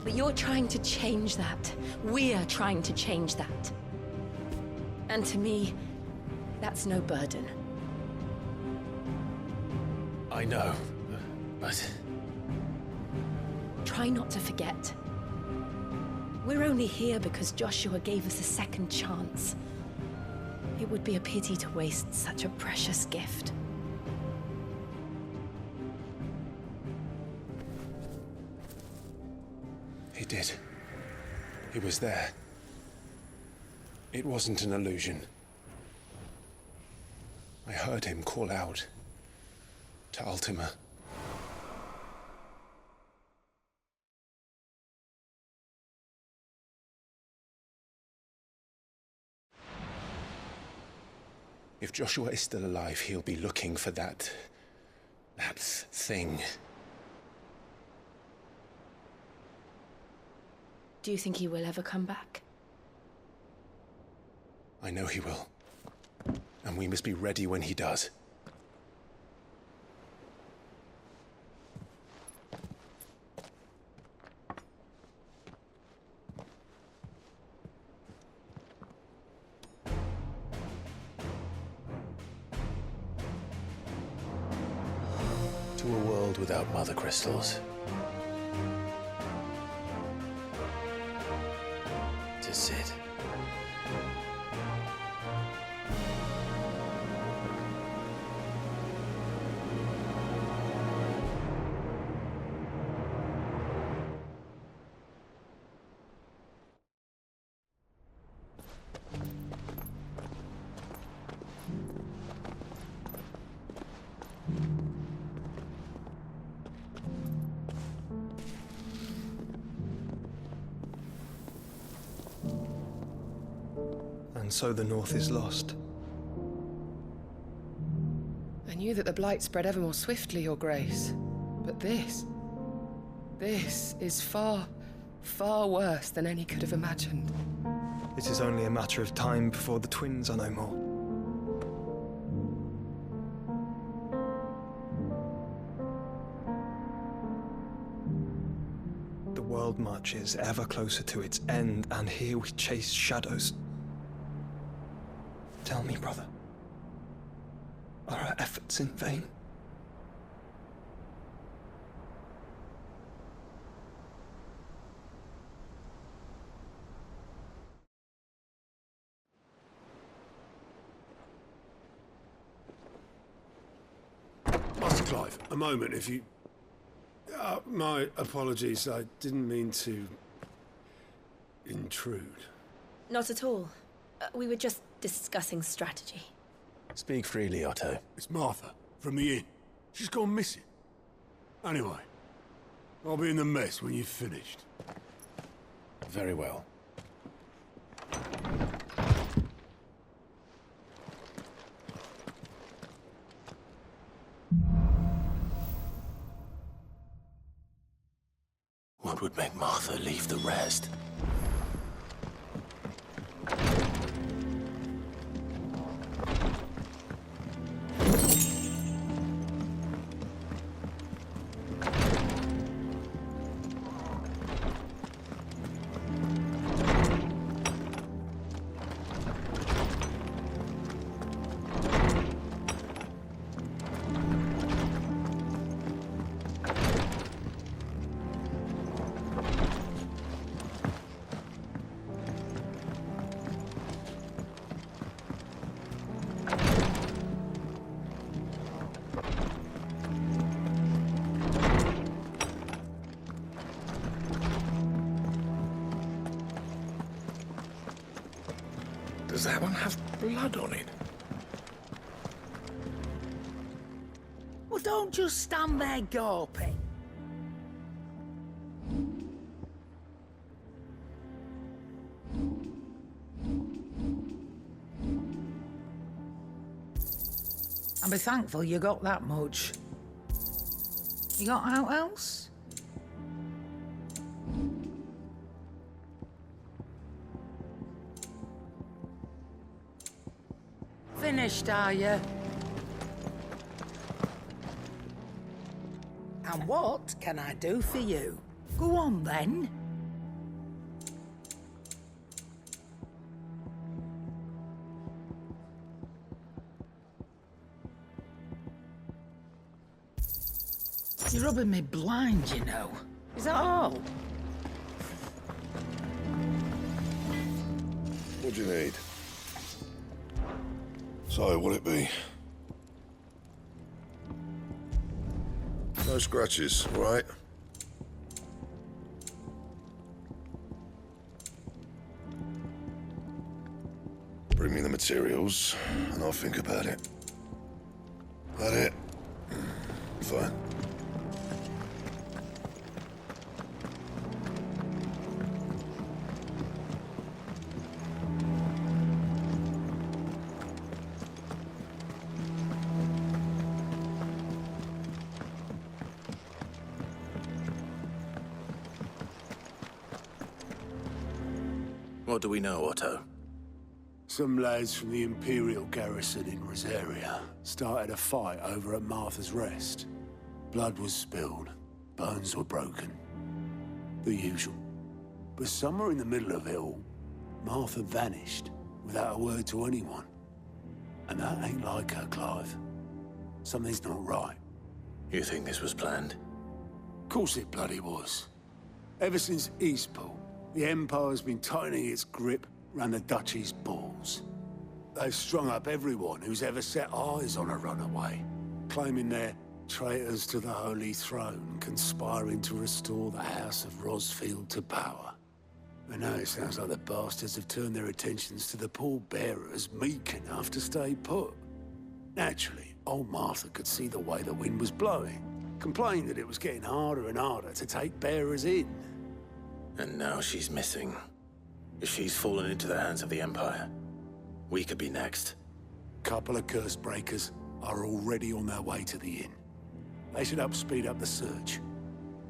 But you're trying to change that. We're trying to change that. And to me, that's no burden. I know, but... Try not to forget. We're only here because Joshua gave us a second chance. It would be a pity to waste such a precious gift. He did. He was there. It wasn't an illusion. I heard him call out to Ultima. If Joshua is still alive, he'll be looking for that thing. Do you think he will ever come back? I know he will. And we must be ready when he does. To a world without mother crystals. To Sid. And so the North is lost. I knew that the Blight spread ever more swiftly, Your Grace. But this is far, far worse than any could have imagined. It is only a matter of time before the twins are no more. The world marches ever closer to its end, and here we chase shadows. Tell me, brother, are our efforts in vain? Master Clive, a moment, if you... my apologies, I didn't mean to... intrude. Not at all. We were just discussing strategy. Speak freely, Otto. It's Martha, from the inn. She's gone missing. Anyway, I'll be in the mess when you've finished. Very well. What would make Martha leave the rest? Does that one have blood on it? Well, don't just stand there gawping. And be thankful you got that much. You got out else? Finished, are you? And what can I do for you? Go on, then. You're rubbing me blind, you know. Is that all? What do you need? So, what'll it be? No scratches, all right? Bring me the materials, and I'll think about it. That it? Fine. What do we know, Otto? Some lads from the Imperial garrison in Rosaria started a fight over at Martha's Rest. Blood was spilled, bones were broken. The usual. But somewhere in the middle of it all, Martha vanished without a word to anyone. And that ain't like her, Clive. Something's not right. You think this was planned? Course it bloody was. Ever since Eastpool, the Empire's been tightening its grip round the Duchy's balls. They've strung up everyone who's ever set eyes on a runaway, claiming they're traitors to the Holy Throne, conspiring to restore the House of Rosfield to power. And now it sounds like the bastards have turned their attentions to the pallbearers meek enough to stay put. Naturally, old Martha could see the way the wind was blowing, complained that it was getting harder and harder to take bearers in. And now she's missing. If she's fallen into the hands of the Empire, we could be next. Couple of curse breakers are already on their way to the inn. They should help speed up the search.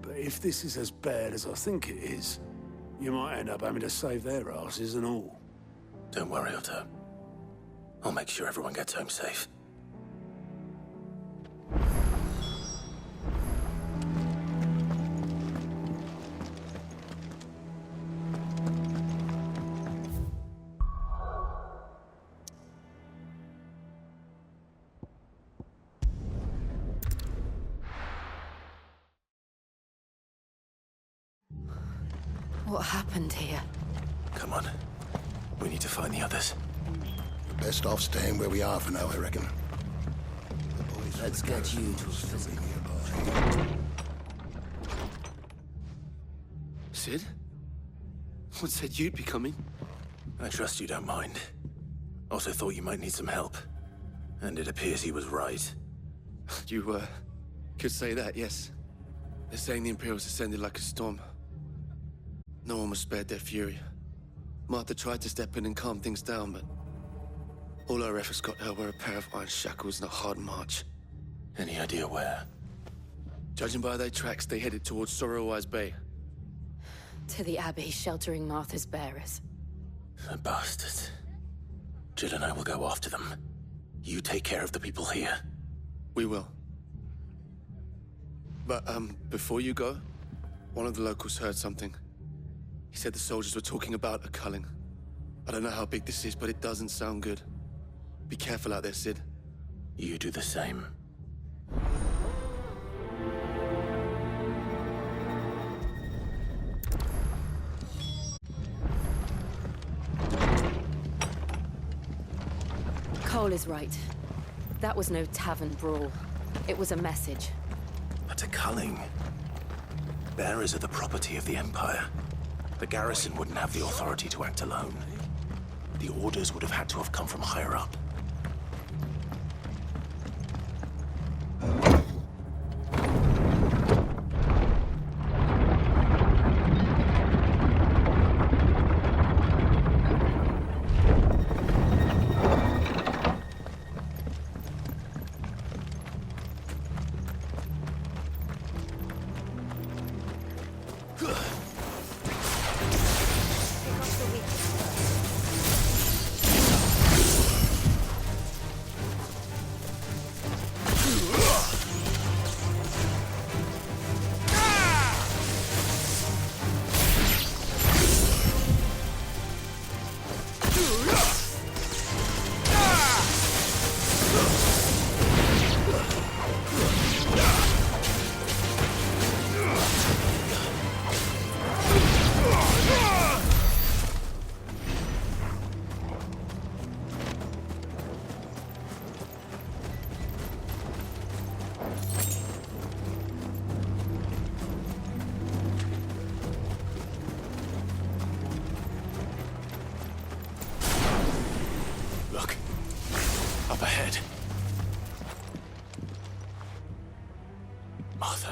But if this is as bad as I think it is, you might end up having to save their asses and all. Don't worry, Otto. I'll make sure everyone gets home safe. What happened here? Come on. We need to find the others. Best off staying where we are for now, I reckon. Let's get you to a visit. Sid? What said you'd be coming? I trust you don't mind. Also thought you might need some help. And it appears he was right. You, could say that, yes. They're saying the Imperials ascended like a storm. No one was spared their fury. Martha tried to step in and calm things down, but all our efforts got her were a pair of iron shackles and a hard march. Any idea where? Judging by their tracks, they headed towards Sorrowwise Bay. To the Abbey, sheltering Martha's bearers. The bastards. Jill and I will go after them. You take care of the people here. We will. But, before you go, one of the locals heard something. He said the soldiers were talking about a culling. I don't know how big this is, but it doesn't sound good. Be careful out there, Sid. You do the same. Cole is right. That was no tavern brawl. It was a message. But a culling. Bearers are the property of the Empire. The garrison wouldn't have the authority to act alone. The orders would have had to have come from higher up.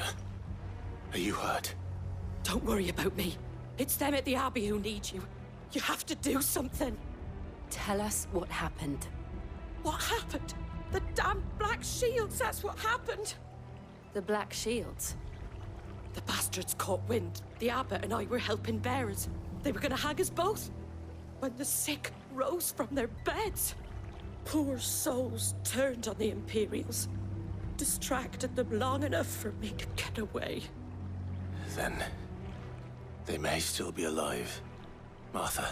Martha, are you hurt? Don't worry about me. It's them at the Abbey who need you. You have to do something. Tell us what happened. What happened? The damn Black Shields, that's what happened. The Black Shields? The bastards caught wind. The Abbot and I were helping bearers. They were gonna hang us both. When the sick rose from their beds, poor souls turned on the Imperials. Distracted them long enough for me to get away. Then they may still be alive. Martha,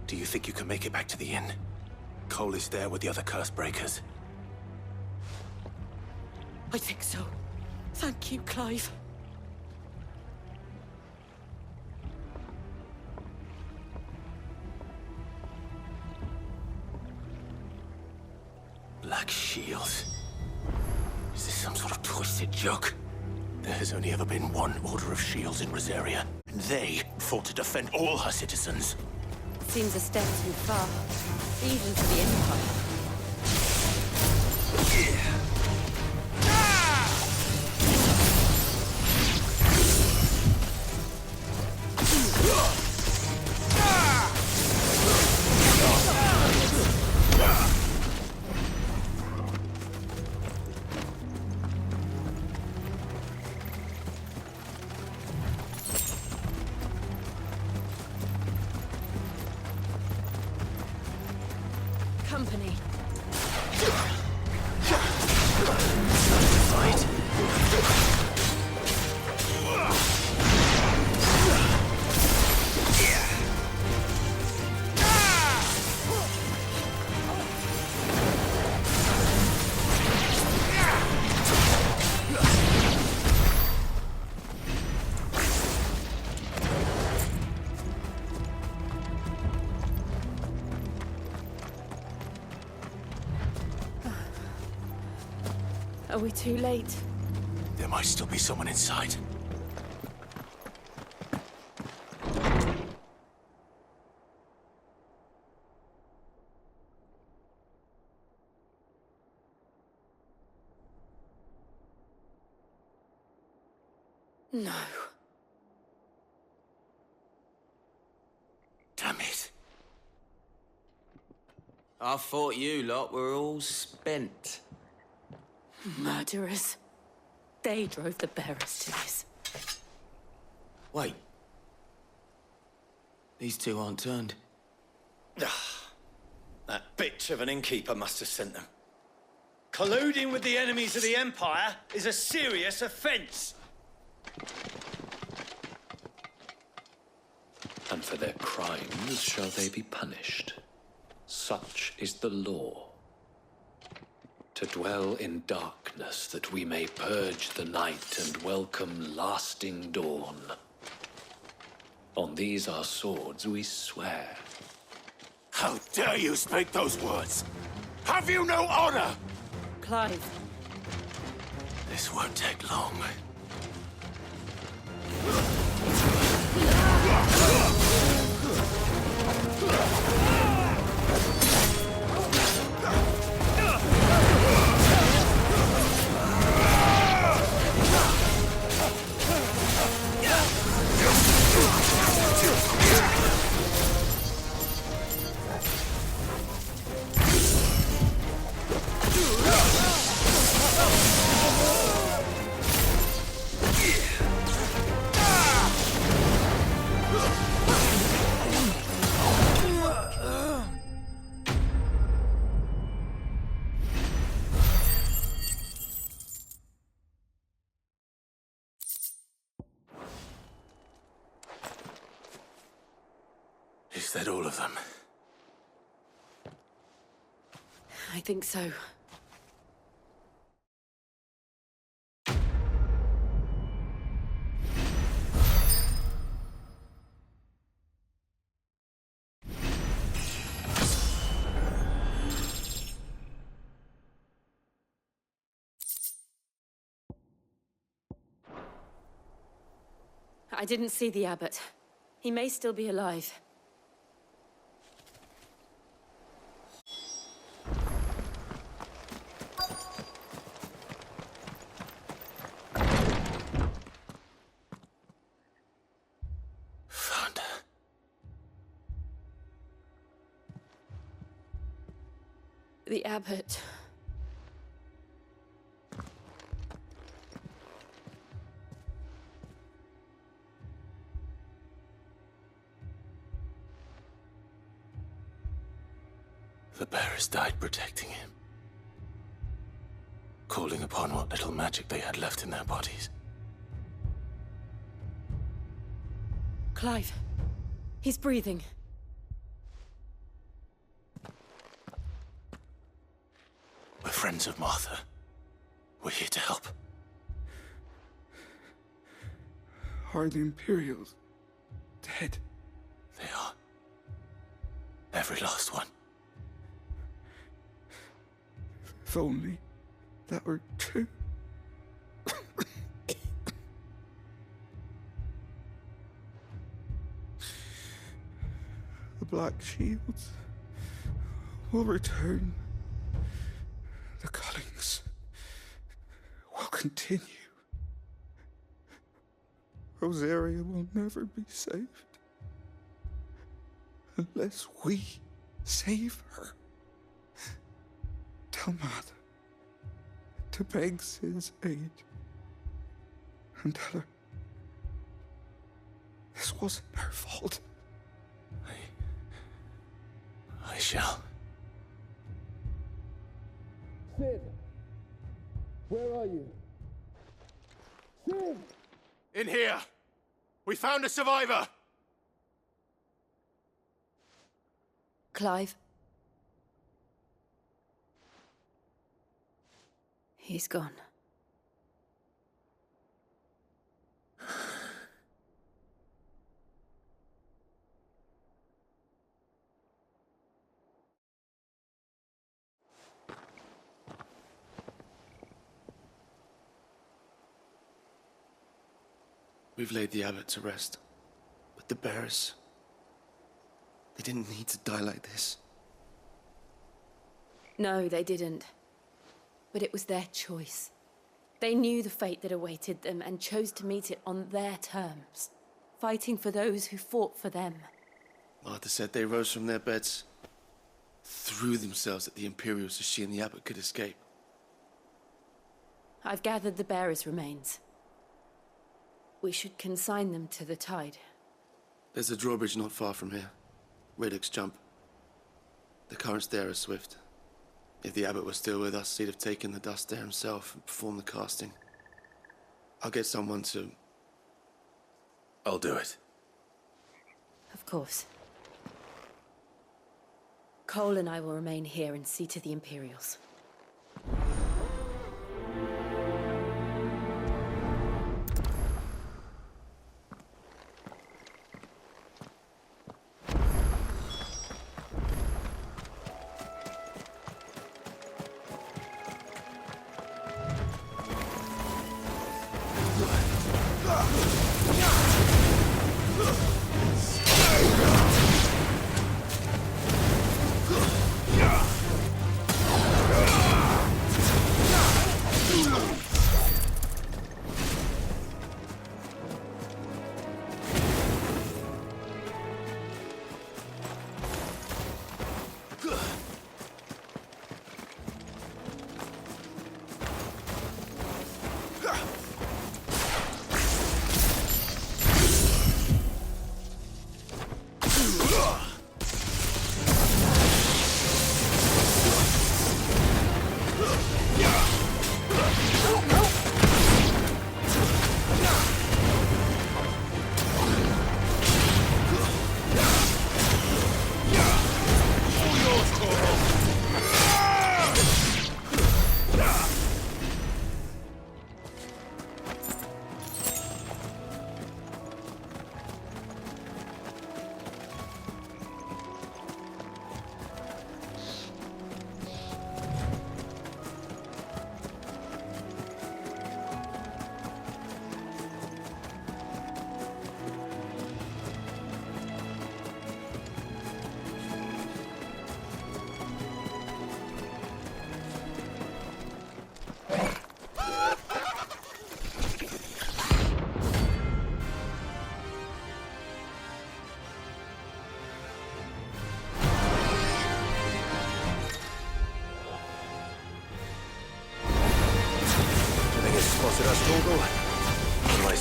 do you think you can make it back to the inn? Cole is there with the other curse breakers. I think so. Thank you, Clive. Black Shields? Is this some sort of twisted joke? There has only ever been one Order of Shields in Rosaria, and they fought to defend all her citizens. Seems a step too far, even for the Empire. Company. Fight. Are we too late? There might still be someone inside. No. Damn it. I thought you lot were all spent. Murderers. They drove the bearers to this. Wait. These two aren't turned. That bitch of an innkeeper must have sent them. Colluding with the enemies of the Empire is a serious offense. And for their crimes shall they be punished. Such is the law. To dwell in darkness that we may purge the night and welcome lasting dawn. On these our swords we swear. How dare you speak those words? Have you no honor? Clive. This won't take long. Is that all of them? I think so. I didn't see the Abbot. He may still be alive. The abbot. The bearers died protecting him, calling upon what little magic they had left in their bodies. Clive. He's breathing. We're friends of Martha. We're here to help. Are the Imperials dead? They are. Every last one. If only that were true. The Black Shields will return. The Cullings will continue. Rosaria will never be saved unless we save her. Tell Matt to beg Sid's aid and tell her this wasn't her fault. I shall. Sid, where are you? Sid! In here! We found a survivor! Clive. He's gone. We've laid the abbot to rest. But the bearers... they didn't need to die like this. No, they didn't. But it was their choice. They knew the fate that awaited them and chose to meet it on their terms, fighting for those who fought for them. Martha said they rose from their beds, threw themselves at the Imperials so she and the abbot could escape. I've gathered the bearers' remains. We should consign them to the tide. There's a drawbridge not far from here. Radix jump. The currents there are swift. If the abbot was still with us, he'd have taken the dust there himself and performed the casting. I'll get someone to... I'll do it. Of course. Cole and I will remain here and see to the Imperials.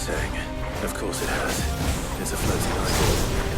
saying. Of course it has. It's a floating idol.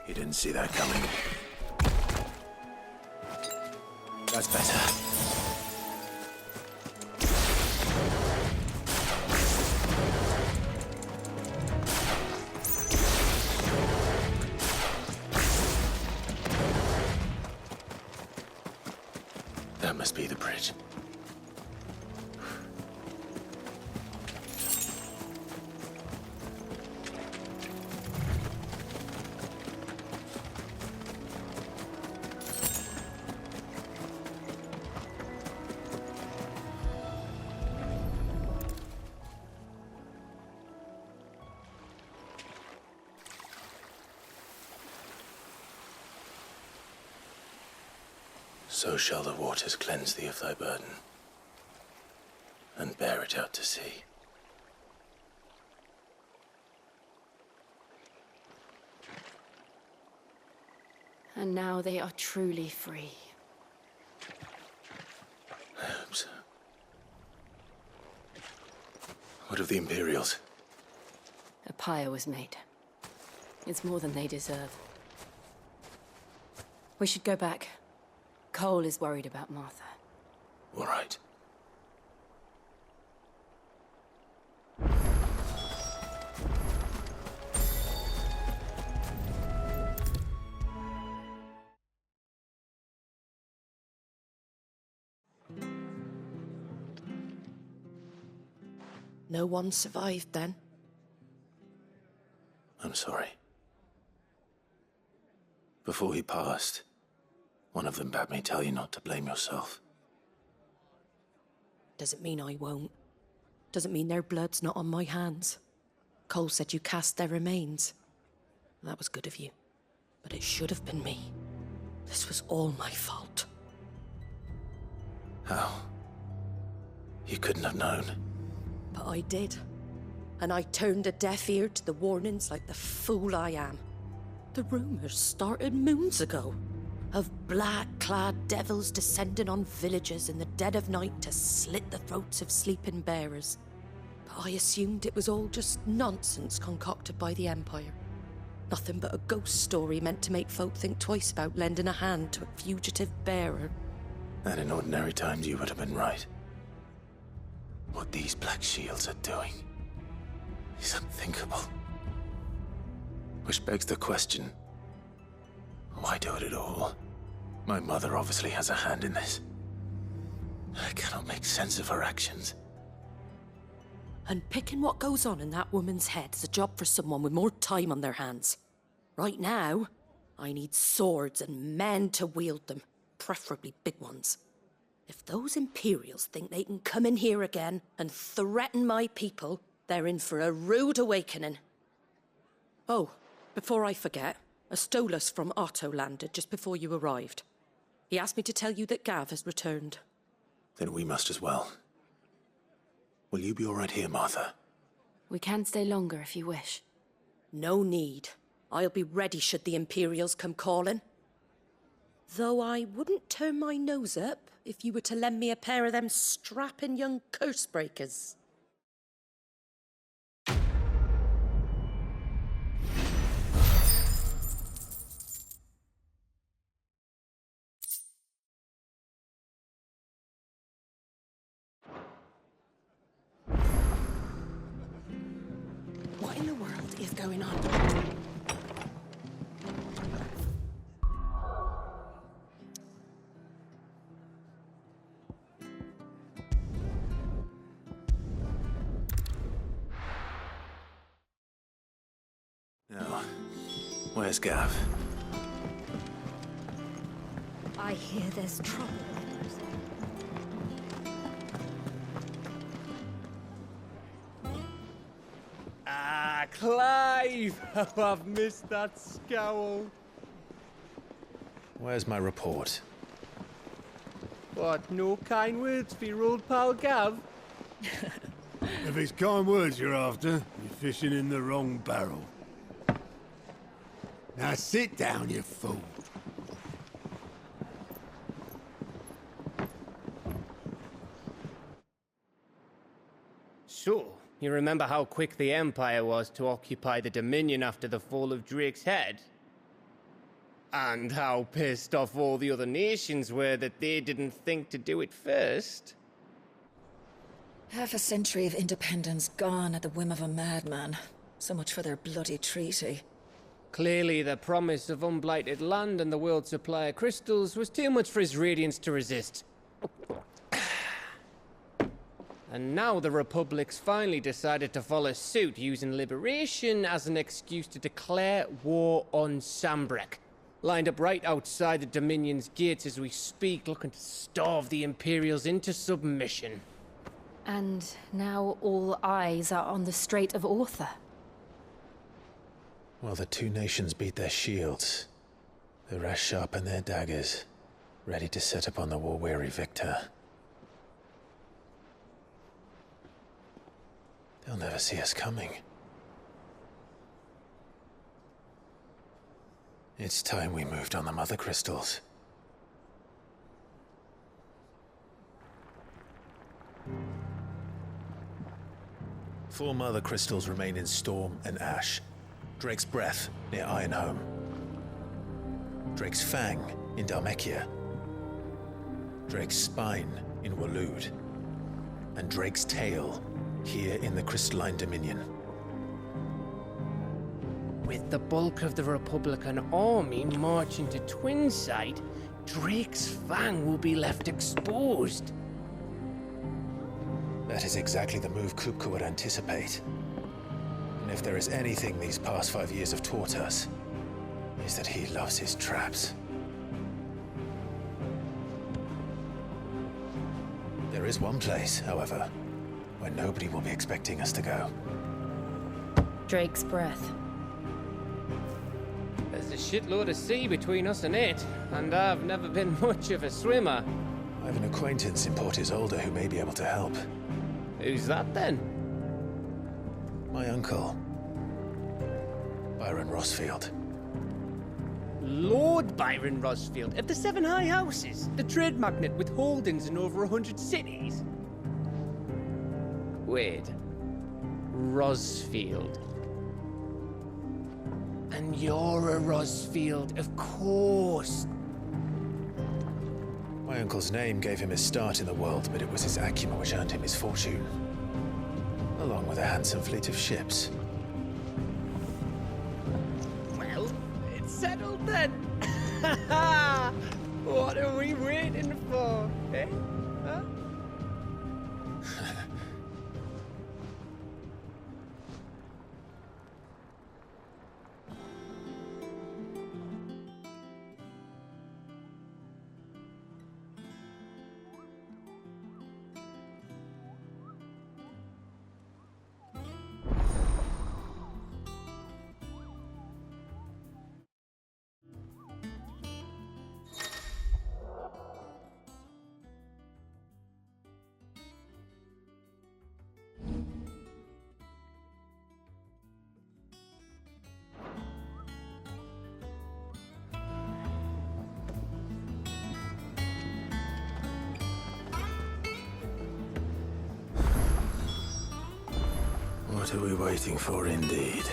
You didn't see that coming. That's better. That must be the bridge. So shall the waters cleanse thee of thy burden, and bear it out to sea. And now they are truly free. I hope so. What of the Imperials? A pyre was made. It's more than they deserve. We should go back. Cole is worried about Martha. All right. No one survived then? I'm sorry. Before he passed, one of them bade me tell you not to blame yourself. Doesn't mean I won't. Doesn't mean their blood's not on my hands. Cole said you cast their remains. That was good of you. But it should have been me. This was all my fault. How? You couldn't have known. But I did. And I turned a deaf ear to the warnings like the fool I am. The rumors started moons ago. Of black-clad devils descending on villages in the dead of night to slit the throats of sleeping bearers. But I assumed it was all just nonsense concocted by the Empire. Nothing but a ghost story meant to make folk think twice about lending a hand to a fugitive bearer. And in ordinary times you would have been right. What these Black Shields are doing is unthinkable. Which begs the question, why do it at all? My mother obviously has a hand in this. I cannot make sense of her actions. Unpicking what goes on in that woman's head is a job for someone with more time on their hands. Right now, I need swords and men to wield them, preferably big ones. If those Imperials think they can come in here again and threaten my people, they're in for a rude awakening. Oh, before I forget, a Stolas from Otto landed just before you arrived. He asked me to tell you that Gav has returned. Then we must as well. Will you be all right here, Martha? We can stay longer if you wish. No need. I'll be ready should the Imperials come calling. Though I wouldn't turn my nose up if you were to lend me a pair of them strapping young cursebreakers. What in the world is going on? Now, where's Gav? I hear there's trouble. Ah, Clive! Oh, I've missed that scowl. Where's my report? What, no kind words for your old pal Gav? If it's kind words you're after, you're fishing in the wrong barrel. Now sit down, you fool. So, you remember how quick the Empire was to occupy the Dominion after the fall of Drake's head? And how pissed off all the other nations were that they didn't think to do it first? Half a century of independence gone at the whim of a madman. So much for their bloody treaty. Clearly, the promise of unblighted land and the world's supply of crystals was too much for his radiance to resist. And now the Republic's finally decided to follow suit, using liberation as an excuse to declare war on Sambrek. Lined up right outside the Dominion's gates as we speak, looking to starve the Imperials into submission. And now all eyes are on the Strait of Author. Well, the two nations beat their shields. The rest sharpen their daggers, ready to set upon the war-weary victor. They'll never see us coming. It's time we moved on the Mother Crystals. Four Mother Crystals remain in Storm and Ash. Drake's Breath near Ironhome. Drake's Fang in Dhalmekia. Drake's Spine in Waloed. And Drake's Tail here in the Crystalline Dominion. With the bulk of the Republican army marching to Twinside, Drake's Fang will be left exposed. That is exactly the move Kupka would anticipate. And if there is anything these past 5 years have taught us, is that he loves his traps. There is one place, however, where nobody will be expecting us to go. Drake's Breath. There's a shitload of sea between us and it, and I've never been much of a swimmer. I have an acquaintance in Port Isolde who may be able to help. Who's that then? My uncle, Byron Rosfield. Lord Byron Rosfield of the Seven High Houses, the trade magnate with holdings in over 100 cities. Wait, Rosfield. And you're a Rosfield, of course. My uncle's name gave him his start in the world, but it was his acumen which earned him his fortune. Along with a handsome fleet of ships. Well, it's settled then. What are we waiting for, eh? Huh? What are we waiting for, indeed?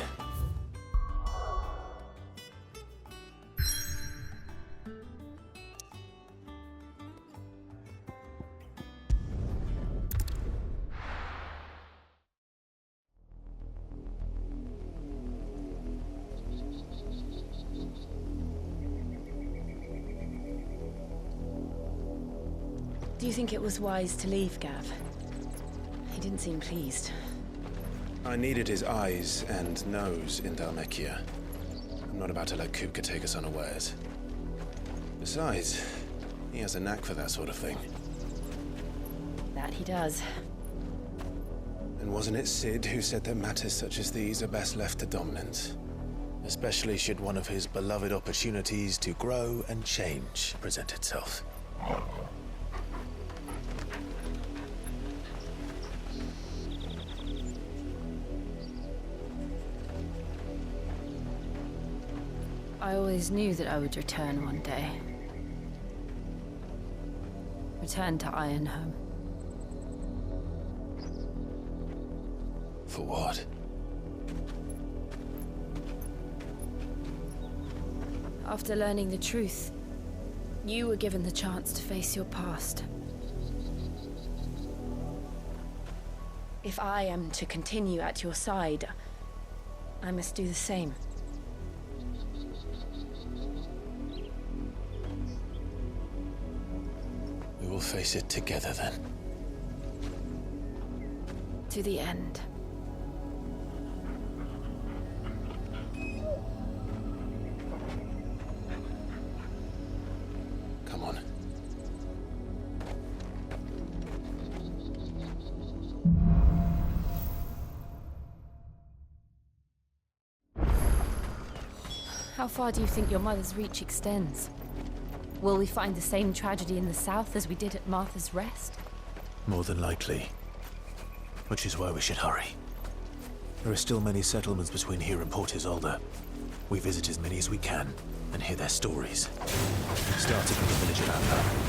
Do you think it was wise to leave, Gav? He didn't seem pleased. I needed his eyes and nose in Dhalmekia. I'm not about to let Kupka take us unawares. Besides, he has a knack for that sort of thing. That he does. And wasn't it Sid who said that matters such as these are best left to dominance? Especially should one of his beloved opportunities to grow and change present itself. I always knew that I would return one day. Return to Ironhome. For what? After learning the truth, you were given the chance to face your past. If I am to continue at your side, I must do the same. We will face it together then. To the end. Come on. How far do you think your mother's reach extends? Will we find the same tragedy in the south as we did at Martha's Rest? More than likely. Which is why we should hurry. There are still many settlements between here and Port Isolde. We visit as many as we can and hear their stories. Starting with the village of Amber.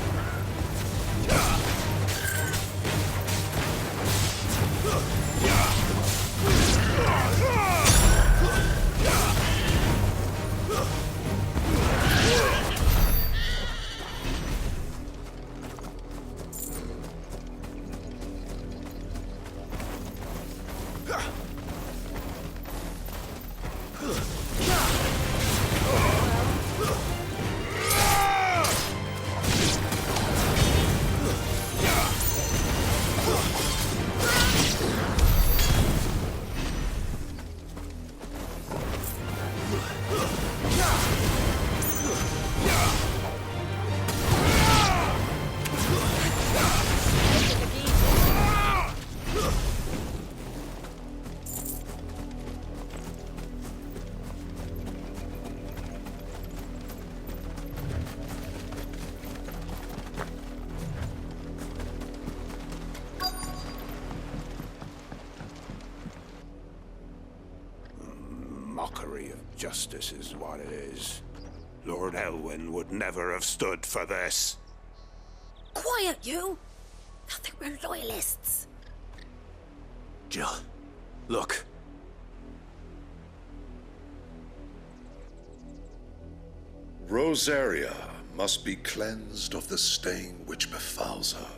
Mockery of justice is what it is. Lord Elwyn would never have stood for this. Quiet, you! I think we're loyalists. Jill, look. Rosaria must be cleansed of the stain which befouls her,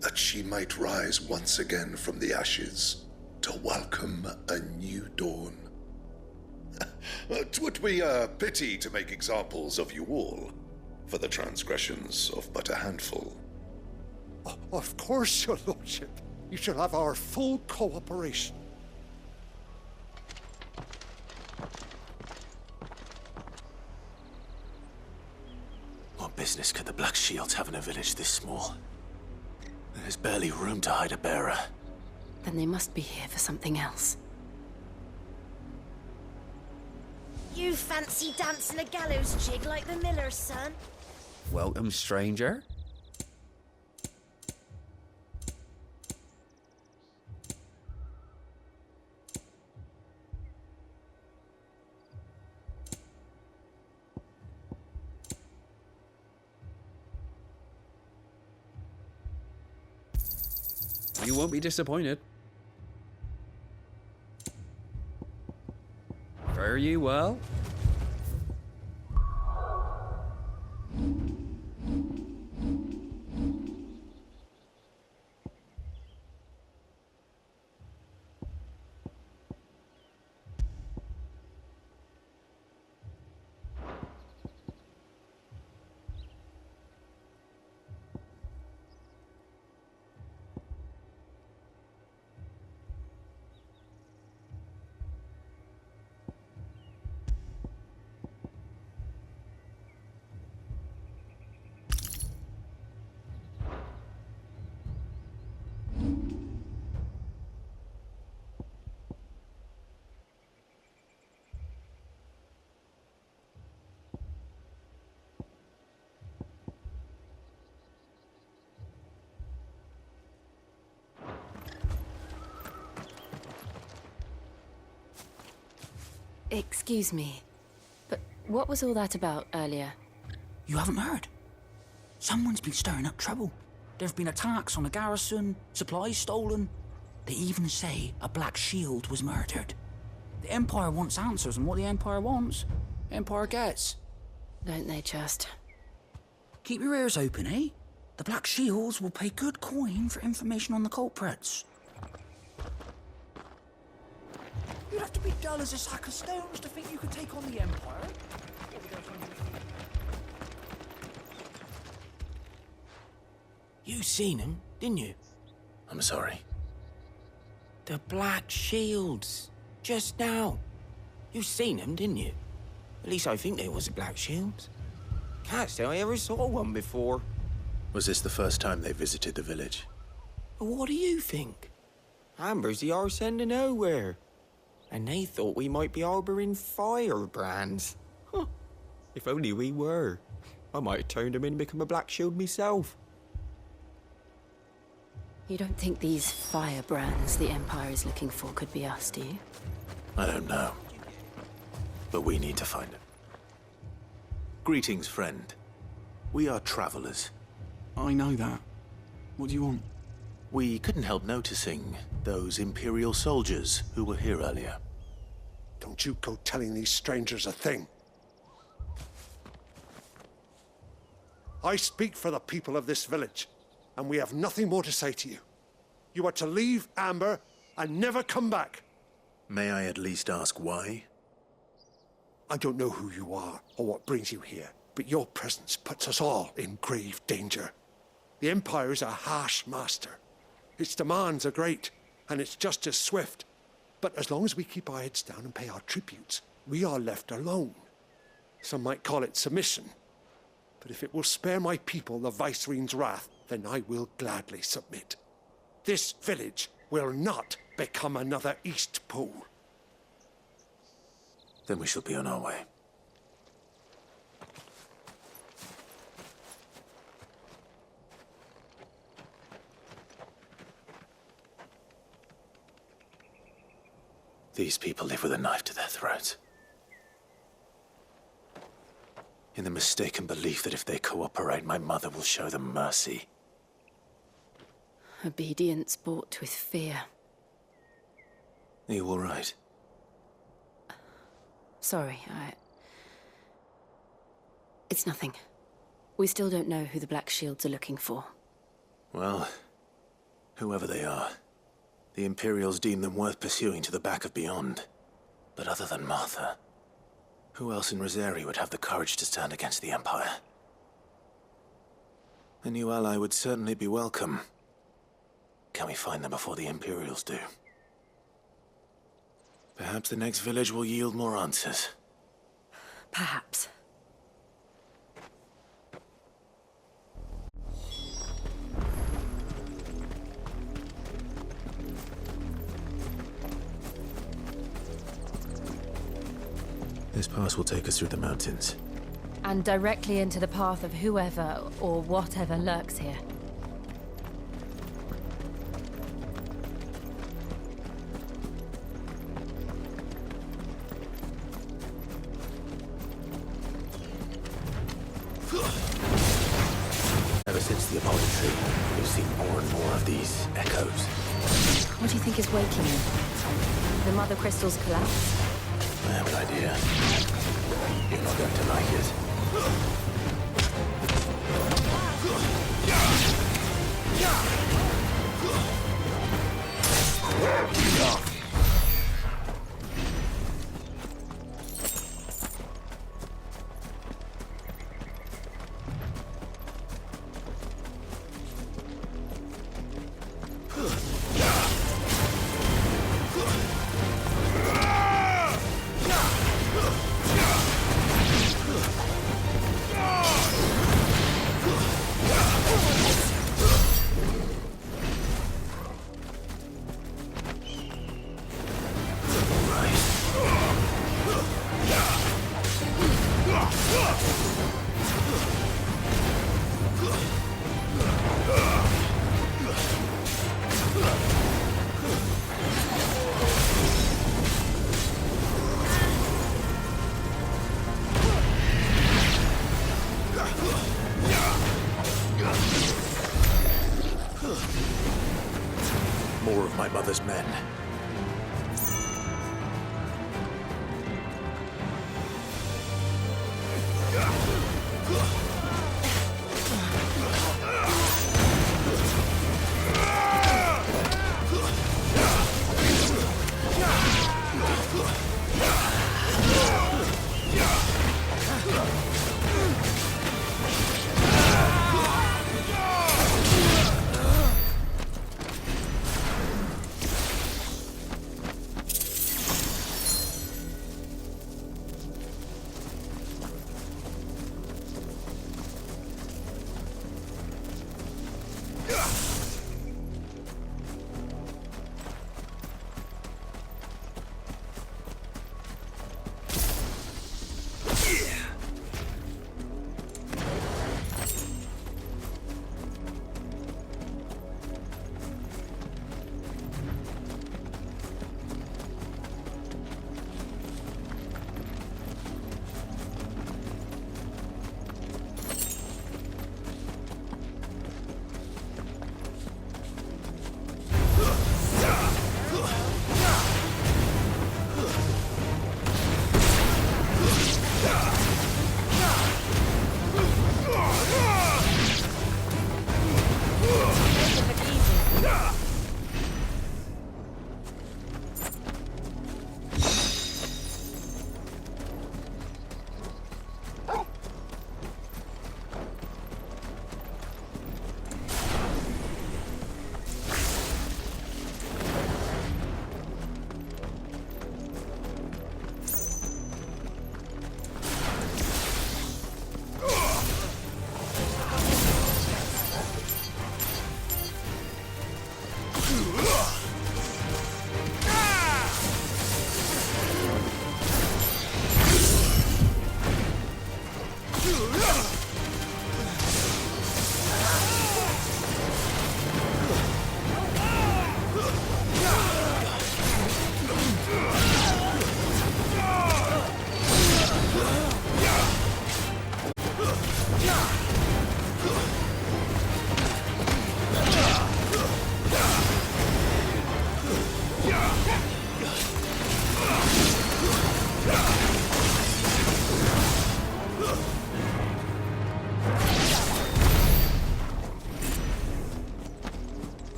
that she might rise once again from the ashes to welcome a new dawn. 'Twould be a pity to make examples of you all, for the transgressions of but a handful. Of course, your lordship. You shall have our full cooperation. What business could the Black Shields have in a village this small? There's barely room to hide a bearer. Then they must be here for something else. You fancy dancing a gallows jig like the miller's son? Welcome, stranger. You won't be disappointed. Fare you well? Excuse me, but what was all that about earlier? You haven't heard? Someone's been stirring up trouble. There've been attacks on the garrison, supplies stolen. They even say a Black Shield was murdered. The Empire wants answers, and what the Empire wants, Empire gets. Don't they just? Keep your ears open, eh? The Black Shields will pay good coin for information on the culprits. You'd have to be dull as a sack of stones to think you could take on the Empire. You seen him, didn't you? I'm sorry. The Black Shields. Just now. You seen them, didn't you? At least I think there was a Black Shields. Can't say I ever saw one before. Was this the first time they visited the village? But what do you think? Amber's the arse end of nowhere. And they thought we might be harbouring firebrands. Huh. If only we were. I might have turned them in and become a Black Shield myself. You don't think these firebrands the Empire is looking for could be us, do you? I don't know. But we need to find it. Greetings, friend. We are travelers. I know that. What do you want? We couldn't help noticing those Imperial soldiers who were here earlier. Don't you go telling these strangers a thing. I speak for the people of this village, and we have nothing more to say to you. You are to leave Amber and never come back. May I at least ask why? I don't know who you are or what brings you here, but your presence puts us all in grave danger. The Empire is a harsh master. Its demands are great, and its justice swift. But as long as we keep our heads down and pay our tributes, we are left alone. Some might call it submission. But if it will spare my people the Viceroy's wrath, then I will gladly submit. This village will not become another East Pool. Then we shall be on our way. These people live with a knife to their throats. In the mistaken belief that if they cooperate, my mother will show them mercy. Obedience bought with fear. Are you all right? Sorry, It's nothing. We still don't know who the Black Shields are looking for. Well, whoever they are, the Imperials deem them worth pursuing to the back of beyond. But other than Martha, who else in Rosari would have the courage to stand against the Empire? A new ally would certainly be welcome. Can we find them before the Imperials do? Perhaps the next village will yield more answers. Perhaps. This pass will take us through the mountains. And directly into the path of whoever or whatever lurks here. Ever since the apology, we've seen more and more of these echoes. What do you think is waking them? The Mother Crystal's collapse? I have an idea. my mother's men. Ugh!